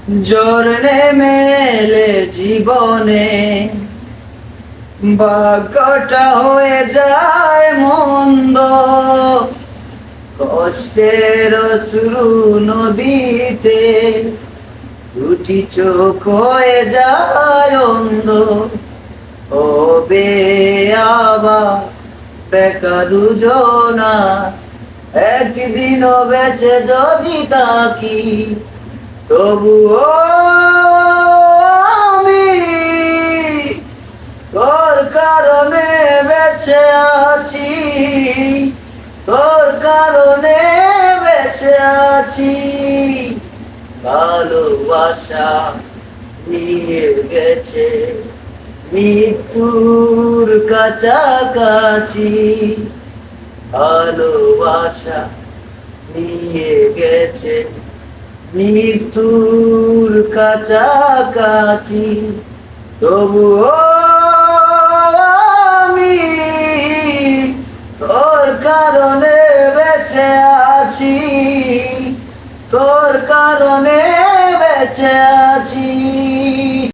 জ্বর মেলে জীবনে, ভাগ্যটা হয়ে যায় মন্দ, কষ্টের শুরু নদীতে দুটি চোখ হয়ে যায় অন্ধ। হবে আবার বেকা দুজনা, একদিনও বেঁচে যদি তাকি, তবুও আমি তোর কারণে বেঁচে আছি, তোর কারণে বেঁচে আছি। ভালোবাসা নিয়ে গেছে মৃত্যুর কাছাকাছি, ভালোবাসা নিয়ে গেছে মৃত্যুর কাছাকাছি, তবুও আমি তোর কারণে বেঁচে আছি, তোর কারণে বেঁচে আছি।